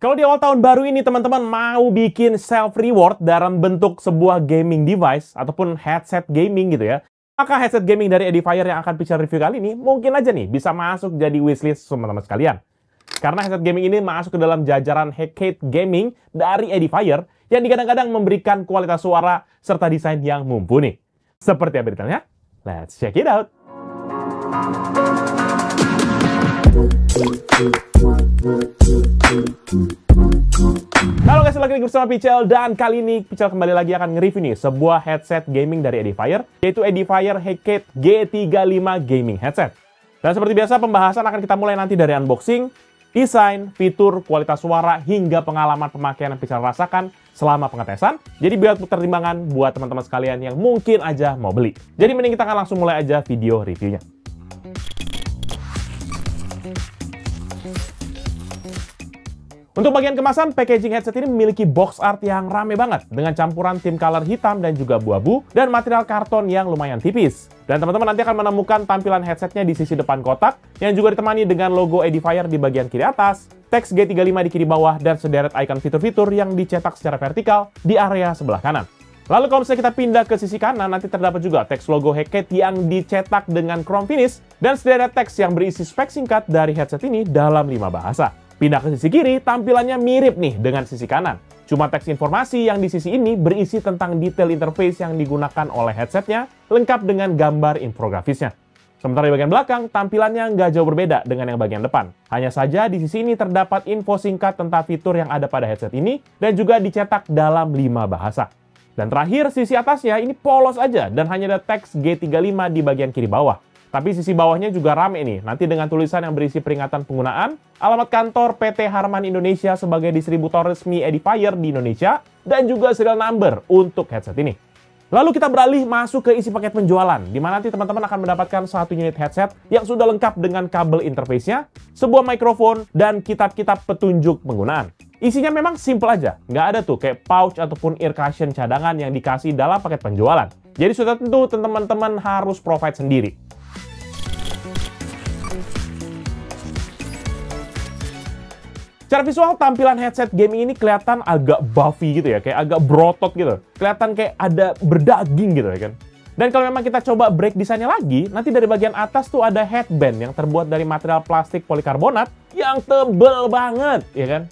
Kalau di awal tahun baru ini teman-teman mau bikin self reward dalam bentuk sebuah gaming device ataupun headset gaming gitu ya, maka headset gaming dari Edifier yang akan Pichel review kali ini mungkin aja nih bisa masuk jadi wishlist teman-teman sekalian. Karena headset gaming ini masuk ke dalam jajaran headset gaming dari Edifier yang kadang-kadang memberikan kualitas suara serta desain yang mumpuni. Seperti apa detailnya? Let's check it out! Halo guys, lagi bersama Pichel dan kali ini Pichel kembali lagi akan nge-review nih sebuah headset gaming dari Edifier, yaitu Edifier Headset G35 Gaming Headset. Dan seperti biasa pembahasan akan kita mulai nanti dari unboxing, desain, fitur, kualitas suara, hingga pengalaman pemakaian yang Pichel rasakan selama pengetesan. Jadi biar pertimbangan buat teman-teman sekalian yang mungkin aja mau beli. Jadi mending kita akan langsung mulai aja video reviewnya. Untuk bagian kemasan, packaging headset ini memiliki box art yang rame banget dengan campuran tim color hitam dan juga abu-abu dan material karton yang lumayan tipis. Dan teman-teman nanti akan menemukan tampilan headsetnya di sisi depan kotak yang juga ditemani dengan logo Edifier di bagian kiri atas, teks G35 di kiri bawah, dan sederet icon fitur-fitur yang dicetak secara vertikal di area sebelah kanan. Lalu kalau misalnya kita pindah ke sisi kanan, nanti terdapat juga teks logo headset yang dicetak dengan chrome finish dan sederet teks yang berisi spek singkat dari headset ini dalam 5 bahasa. Pindah ke sisi kiri, tampilannya mirip nih dengan sisi kanan. Cuma teks informasi yang di sisi ini berisi tentang detail interface yang digunakan oleh headsetnya, lengkap dengan gambar infografisnya. Sementara di bagian belakang, tampilannya nggak jauh berbeda dengan yang bagian depan. Hanya saja di sisi ini terdapat info singkat tentang fitur yang ada pada headset ini, dan juga dicetak dalam 5 bahasa. Dan terakhir, sisi atasnya ini polos aja, dan hanya ada teks G35 di bagian kiri bawah. Tapi sisi bawahnya juga rame nih, nanti dengan tulisan yang berisi peringatan penggunaan, alamat kantor PT Harman Indonesia sebagai distributor resmi Edifier di Indonesia, dan juga serial number untuk headset ini. Lalu kita beralih masuk ke isi paket penjualan, di mana nanti teman-teman akan mendapatkan satu unit headset yang sudah lengkap dengan kabel interface-nya, sebuah mikrofon, dan kitab-kitab petunjuk penggunaan. Isinya memang simple aja, nggak ada tuh kayak pouch ataupun ear cushion cadangan yang dikasih dalam paket penjualan. Jadi sudah tentu teman-teman harus provide sendiri. Secara visual, tampilan headset gaming ini kelihatan agak buffy gitu ya, kayak agak berotot gitu. Kelihatan kayak ada berdaging gitu ya kan. Dan kalau memang kita coba break desainnya lagi, nanti dari bagian atas tuh ada headband yang terbuat dari material plastik polikarbonat yang tebel banget, ya kan.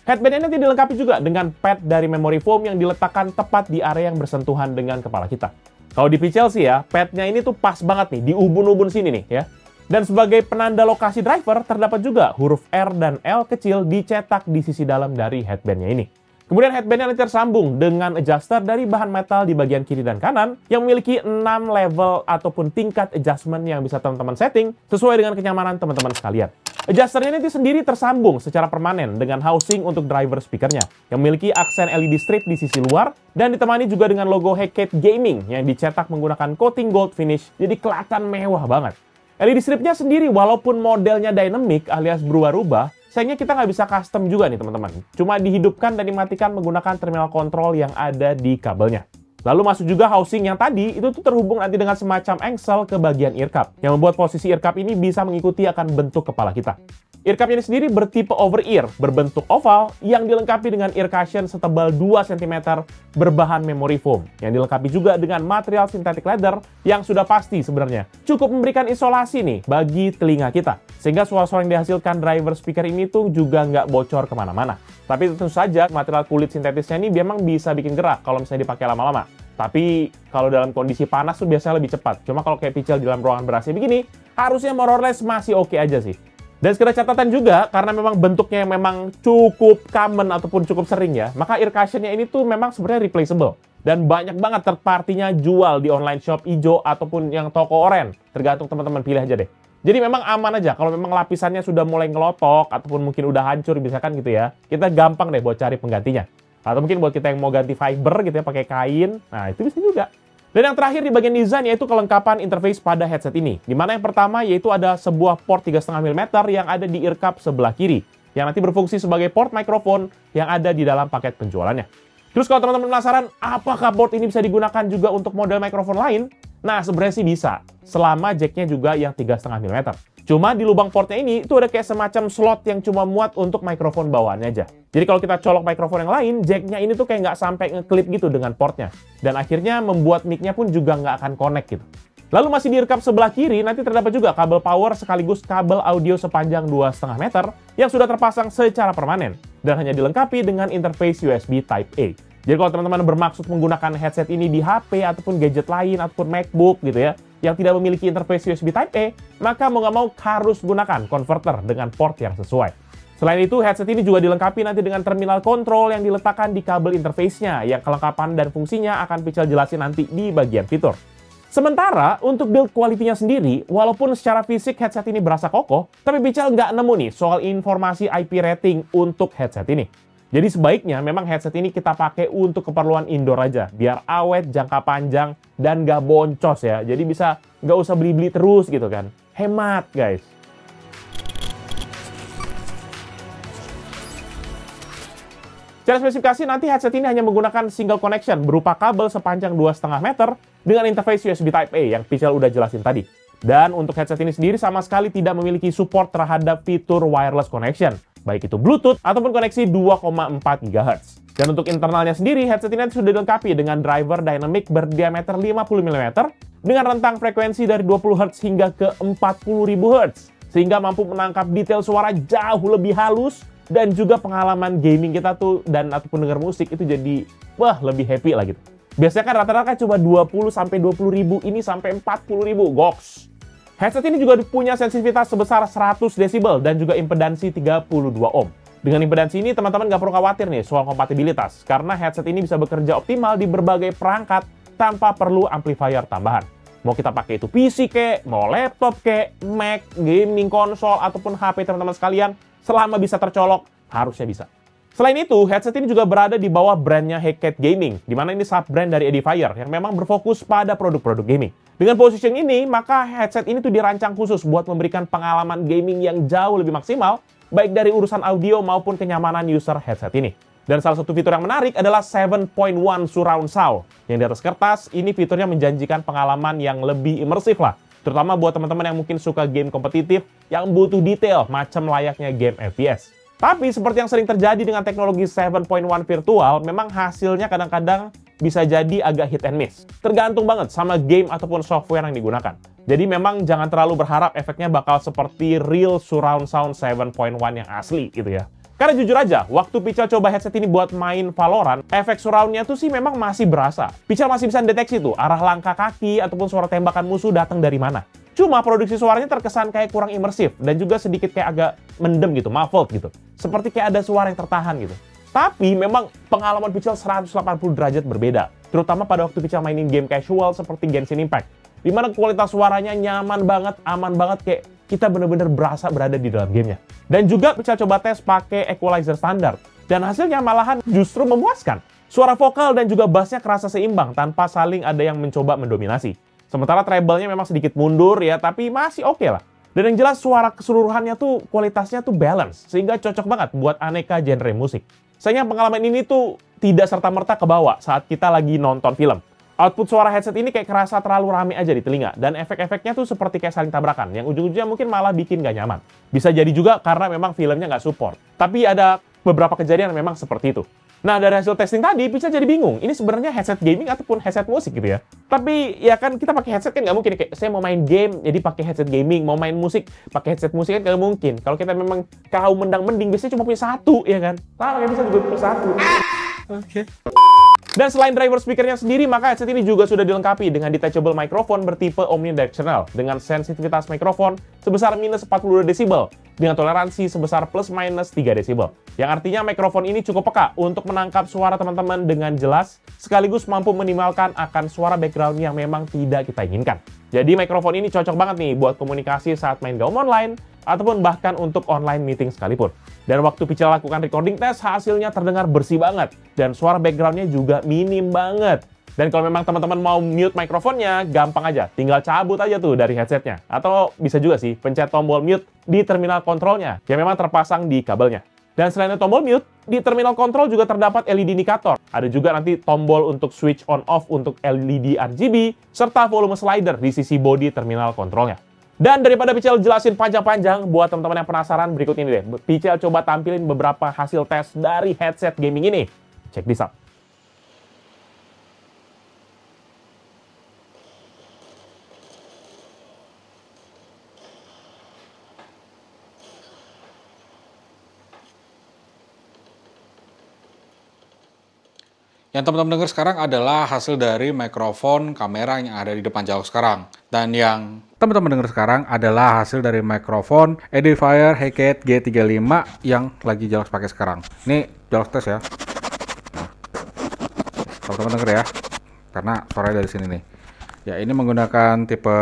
Headband ini nanti dilengkapi juga dengan pad dari memory foam yang diletakkan tepat di area yang bersentuhan dengan kepala kita. Kalau di Pichel sih ya, padnya ini tuh pas banget nih, di ubun-ubun sini nih ya. Dan sebagai penanda lokasi driver, terdapat juga huruf R dan L kecil dicetak di sisi dalam dari headbandnya ini. Kemudian headbandnya nanti tersambung dengan adjuster dari bahan metal di bagian kiri dan kanan yang memiliki 6 level ataupun tingkat adjustment yang bisa teman-teman setting sesuai dengan kenyamanan teman-teman sekalian. Adjusternya nanti sendiri tersambung secara permanen dengan housing untuk driver speakernya yang memiliki aksen LED strip di sisi luar dan ditemani juga dengan logo Headset Gaming yang dicetak menggunakan coating gold finish, jadi kelihatan mewah banget. LED stripnya sendiri walaupun modelnya dynamic alias berubah-ubah, sayangnya kita nggak bisa custom juga nih teman-teman. Cuma dihidupkan dan dimatikan menggunakan terminal kontrol yang ada di kabelnya. Lalu masuk juga housing yang tadi, itu tuh terhubung nanti dengan semacam engsel ke bagian ear cup, yang membuat posisi ear cup ini bisa mengikuti akan bentuk kepala kita. Ear cup ini sendiri bertipe over-ear, berbentuk oval, yang dilengkapi dengan ear cushion setebal 2 cm berbahan memory foam, yang dilengkapi juga dengan material synthetic leather yang sudah pasti sebenarnya cukup memberikan isolasi nih bagi telinga kita, sehingga suara-suara yang dihasilkan driver speaker ini tuh juga nggak bocor kemana-mana. Tapi tentu saja material kulit sintetisnya ini memang bisa bikin gerah kalau misalnya dipakai lama-lama. Tapi kalau dalam kondisi panas tuh biasanya lebih cepat. Cuma kalau kayak Pichel di dalam ruangan ber-AC begini, harusnya more or less masih oke aja sih. Dan sekedar catatan juga, karena memang bentuknya yang memang cukup common ataupun cukup sering ya, maka ear cushion-nya ini tuh memang sebenarnya replaceable. Dan banyak banget third party-nya jual di online shop ijo ataupun yang toko oren. Tergantung teman-teman pilih aja deh. Jadi memang aman aja, kalau memang lapisannya sudah mulai ngelotok ataupun mungkin udah hancur misalkan gitu ya, kita gampang deh buat cari penggantinya. Atau mungkin buat kita yang mau ganti fiber gitu ya, pakai kain, nah itu bisa juga. Dan yang terakhir di bagian desain yaitu kelengkapan interface pada headset ini. Dimana yang pertama yaitu ada sebuah port 3,5 mm yang ada di ear cup sebelah kiri, yang nanti berfungsi sebagai port mikrofon yang ada di dalam paket penjualannya. Terus kalau teman-teman penasaran, apakah board ini bisa digunakan juga untuk model mikrofon lain? Nah, sebenarnya sih bisa, selama jacknya juga yang 3,5 mm. Cuma di lubang portnya ini, itu ada kayak semacam slot yang cuma muat untuk mikrofon bawaannya aja. Jadi kalau kita colok mikrofon yang lain, jacknya ini tuh kayak nggak sampai ngeklip gitu dengan portnya. Dan akhirnya membuat mic-nya pun juga nggak akan connect gitu. Lalu masih direkap sebelah kiri, nanti terdapat juga kabel power sekaligus kabel audio sepanjang 2,5 meter yang sudah terpasang secara permanen. Dan hanya dilengkapi dengan interface USB Type-A. Jadi kalau teman-teman bermaksud menggunakan headset ini di HP ataupun gadget lain ataupun MacBook gitu ya, yang tidak memiliki interface USB Type-A, maka mau nggak mau harus gunakan converter dengan port yang sesuai. Selain itu, headset ini juga dilengkapi nanti dengan terminal kontrol yang diletakkan di kabel interface-nya, yang kelengkapan dan fungsinya akan Pichel jelasin nanti di bagian fitur. Sementara, untuk build quality-nya sendiri, walaupun secara fisik headset ini berasa kokoh, tapi Pichel nggak nemu nih soal informasi IP rating untuk headset ini. Jadi sebaiknya memang headset ini kita pakai untuk keperluan indoor aja, biar awet, jangka panjang, dan nggak boncos ya. Jadi bisa nggak usah beli-beli terus gitu kan. Hemat guys. Secara spesifikasi nanti headset ini hanya menggunakan single connection berupa kabel sepanjang 2,5 meter dengan interface USB Type-A yang Pichel udah jelasin tadi. Dan untuk headset ini sendiri sama sekali tidak memiliki support terhadap fitur wireless connection, baik itu Bluetooth ataupun koneksi 2,4 GHz. Dan untuk internalnya sendiri, headset ini sudah dilengkapi dengan driver dynamic berdiameter 50 mm dengan rentang frekuensi dari 20 Hz hingga ke 40.000 Hz, sehingga mampu menangkap detail suara jauh lebih halus dan juga pengalaman gaming kita tuh dan ataupun dengar musik itu jadi wah lebih happy lah gitu. Biasanya kan rata-rata cuma 20-20.000, ini sampai 40.000, goks. Headset ini juga punya sensitivitas sebesar 100 desibel dan juga impedansi 32 ohm. Dengan impedansi ini, teman-teman nggak perlu khawatir nih soal kompatibilitas, karena headset ini bisa bekerja optimal di berbagai perangkat tanpa perlu amplifier tambahan. Mau kita pakai itu PC kek, mau laptop kek, Mac, gaming konsol, ataupun HP teman-teman sekalian, selama bisa tercolok, harusnya bisa. Selain itu, headset ini juga berada di bawah brandnya Highcat Gaming, di mana ini sub-brand dari Edifier yang memang berfokus pada produk-produk gaming. Dengan positioning ini, maka headset ini tuh dirancang khusus buat memberikan pengalaman gaming yang jauh lebih maksimal, baik dari urusan audio maupun kenyamanan user headset ini. Dan salah satu fitur yang menarik adalah 7.1 Surround Sound, yang di atas kertas, ini fiturnya menjanjikan pengalaman yang lebih imersif lah. Terutama buat teman-teman yang mungkin suka game kompetitif, yang butuh detail, macam layaknya game FPS. Tapi seperti yang sering terjadi dengan teknologi 7.1 virtual, memang hasilnya kadang-kadang bisa jadi agak hit and miss. Tergantung banget sama game ataupun software yang digunakan. Jadi memang jangan terlalu berharap efeknya bakal seperti real surround sound 7.1 yang asli gitu ya. Karena jujur aja, waktu Pichel coba headset ini buat main Valorant, efek surround-nya tuh sih memang masih berasa. Pichel masih bisa deteksi tuh arah langkah kaki ataupun suara tembakan musuh datang dari mana. Cuma produksi suaranya terkesan kayak kurang imersif dan juga sedikit kayak agak mendem gitu, muffled gitu. Seperti kayak ada suara yang tertahan gitu. Tapi memang pengalaman Pichel 180 derajat berbeda. Terutama pada waktu Pichel mainin game casual seperti Genshin Impact. Dimana kualitas suaranya nyaman banget, aman banget, kayak kita bener-bener berasa berada di dalam gamenya. Dan juga Pichel coba tes pakai equalizer standar. Dan hasilnya malahan justru memuaskan. Suara vokal dan juga bassnya kerasa seimbang tanpa saling ada yang mencoba mendominasi. Sementara treble-nya memang sedikit mundur ya, tapi masih oke lah. Dan yang jelas suara keseluruhannya tuh kualitasnya tuh balance, sehingga cocok banget buat aneka genre musik. Sayangnya pengalaman ini tuh tidak serta-merta kebawa saat kita lagi nonton film. Output suara headset ini kayak kerasa terlalu rame aja di telinga, dan efek-efeknya tuh seperti kayak saling tabrakan, yang ujung-ujungnya mungkin malah bikin gak nyaman. Bisa jadi juga karena memang filmnya nggak support. Tapi ada beberapa kejadian yang memang seperti itu. Nah, dari hasil testing tadi, bisa jadi bingung. Ini sebenarnya headset gaming ataupun headset musik gitu ya. Tapi, ya kan kita pakai headset kan nggak mungkin. Kayak saya mau main game, jadi pakai headset gaming. Mau main musik, pakai headset musik kan nggak mungkin. Kalau kita memang kaum mendang-mending, biasanya cuma punya satu, ya kan? Sama kayak bisa juga punya satu. Oke. Dan selain driver speakernya sendiri, maka headset ini juga sudah dilengkapi dengan detachable microphone bertipe omnidirectional dengan sensitivitas mikrofon sebesar minus 42 desibel dengan toleransi sebesar plus minus 3 desibel. Yang artinya mikrofon ini cukup peka untuk menangkap suara teman-teman dengan jelas sekaligus mampu minimalkan akan suara background yang memang tidak kita inginkan. Jadi mikrofon ini cocok banget nih buat komunikasi saat main game online ataupun bahkan untuk online meeting sekalipun. Dan waktu Pichel lakukan recording test, hasilnya terdengar bersih banget. Dan suara backgroundnya juga minim banget. Dan kalau memang teman-teman mau mute mikrofonnya, gampang aja. Tinggal cabut aja tuh dari headsetnya. Atau bisa juga sih pencet tombol mute di terminal kontrolnya yang memang terpasang di kabelnya. Dan selain tombol mute, di terminal kontrol juga terdapat LED indikator. Ada juga nanti tombol untuk switch on off untuk LED RGB, serta volume slider di sisi bodi terminal kontrolnya. Dan daripada Pichel jelasin panjang-panjang, buat teman-teman yang penasaran, berikut ini deh. Pichel coba tampilin beberapa hasil tes dari headset gaming ini. Check this out. Yang teman-teman dengar sekarang adalah hasil dari mikrofon kamera yang ada di depan Jalok sekarang. Dan yang teman-teman dengar sekarang adalah hasil dari mikrofon Edifier Heckett G35 yang lagi Jalok pakai sekarang. Ini Jalok tes ya. Teman-teman denger ya, karena suaranya dari sini nih. Ya, ini menggunakan tipe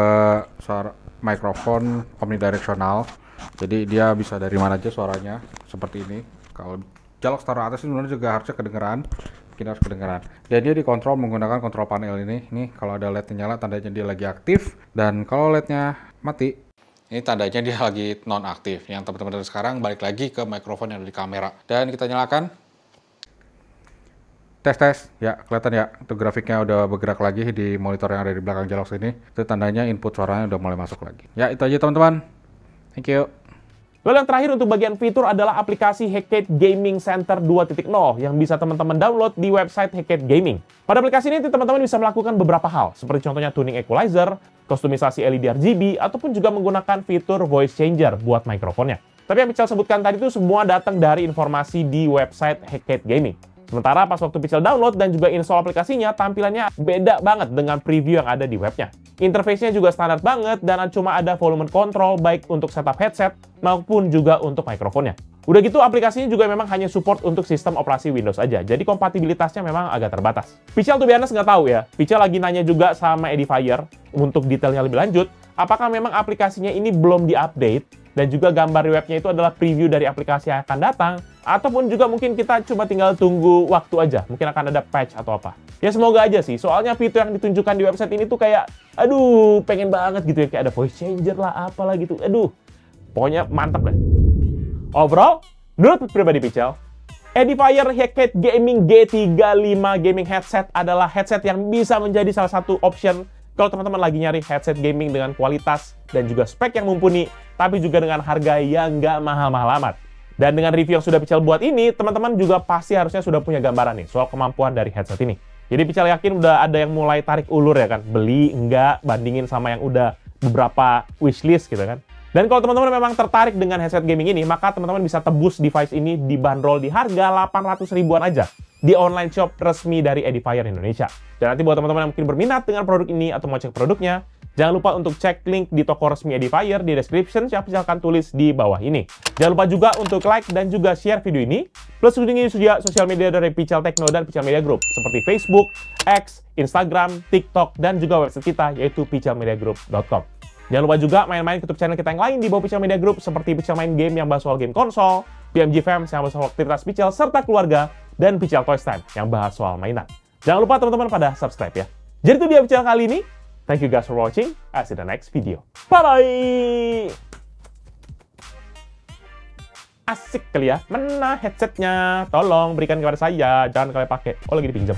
suara mikrofon omnidirectional. Jadi dia bisa dari mana aja suaranya, seperti ini. Kalau Jalok taruh atas ini sebenarnya juga harusnya kedengeran. Mungkin harus kedengeran. Dan dia dikontrol menggunakan kontrol panel ini. Nih, kalau ada LED-nya nyala, tandanya dia lagi aktif. Dan kalau LED-nya mati, ini tandanya dia lagi non-aktif. Yang teman-teman sekarang balik lagi ke mikrofon yang ada di kamera. Dan kita nyalakan. Tes. Ya, kelihatan ya. Itu grafiknya udah bergerak lagi di monitor yang ada di belakang Jalok sini. Itu tandanya input suaranya udah mulai masuk lagi. Ya, itu aja teman-teman. Thank you. Lalu yang terakhir untuk bagian fitur adalah aplikasi Heckett Gaming Center 2.0 yang bisa teman-teman download di website Heckett Gaming. Pada aplikasi ini teman-teman bisa melakukan beberapa hal, seperti contohnya tuning equalizer, kustomisasi LED RGB, ataupun juga menggunakan fitur voice changer buat mikrofonnya. Tapi yang Pichel sebutkan tadi itu semua datang dari informasi di website Heckett Gaming. Sementara pas waktu Pichel download dan juga install aplikasinya, tampilannya beda banget dengan preview yang ada di webnya. Interface-nya juga standar banget dan cuma ada volume control baik untuk setup headset maupun juga untuk mikrofonnya. Udah gitu aplikasinya juga memang hanya support untuk sistem operasi Windows aja, jadi kompatibilitasnya memang agak terbatas. Pichel tuh biasa nggak tahu ya, Pichel lagi nanya juga sama Edifier untuk detailnya lebih lanjut, apakah memang aplikasinya ini belum diupdate dan juga gambar di webnya itu adalah preview dari aplikasi yang akan datang, ataupun juga mungkin kita cuma tinggal tunggu waktu aja, mungkin akan ada patch atau apa. Ya semoga aja sih, soalnya fitur yang ditunjukkan di website ini tuh kayak, aduh, pengen banget gitu ya, kayak ada voice changer lah, apalah gitu, aduh, pokoknya mantap deh. Overall, menurut pribadi Pichel, Edifier Heckett Gaming G35 Gaming Headset adalah headset yang bisa menjadi salah satu option kalau teman-teman lagi nyari headset gaming dengan kualitas dan juga spek yang mumpuni, tapi juga dengan harga yang nggak mahal-mahal amat. Dan dengan review yang sudah Pichel buat ini, teman-teman juga pasti harusnya sudah punya gambaran nih soal kemampuan dari headset ini. Jadi Pichel yakin udah ada yang mulai tarik ulur ya kan, beli, enggak, bandingin sama yang udah beberapa wishlist gitu kan. Dan kalau teman-teman memang tertarik dengan headset gaming ini, maka teman-teman bisa tebus device ini dibanderol di harga 800 ribuan aja di online shop resmi dari Edifier Indonesia. Dan nanti buat teman-teman yang mungkin berminat dengan produk ini atau mau cek produknya, jangan lupa untuk cek link di toko resmi Edifier di description yang bisa akan tulis di bawah ini. Jangan lupa juga untuk like dan juga share video ini, plus kunjungi juga sosial media dari Pichel Techno dan Pichel Media Group, seperti Facebook, X, Instagram, TikTok, dan juga website kita, yaitu pichelmediagroup.com. Jangan lupa juga main-main ke YouTube channel kita yang lain di bawah Pichel Media Group, seperti Pichel Main Game yang bahas soal game konsol, PMG Fams yang bahas soal aktivitas Pichel serta keluarga, dan Pichel Toys Time yang bahas soal mainan. Jangan lupa teman-teman pada subscribe ya. Jadi itu dia Pichel kali ini. Thank you guys for watching. I'll see you in the next video. Bye-bye! Asik kali ya. Mana headsetnya? Tolong berikan kepada saya. Jangan kalian pakai. Oh, lagi dipinjam.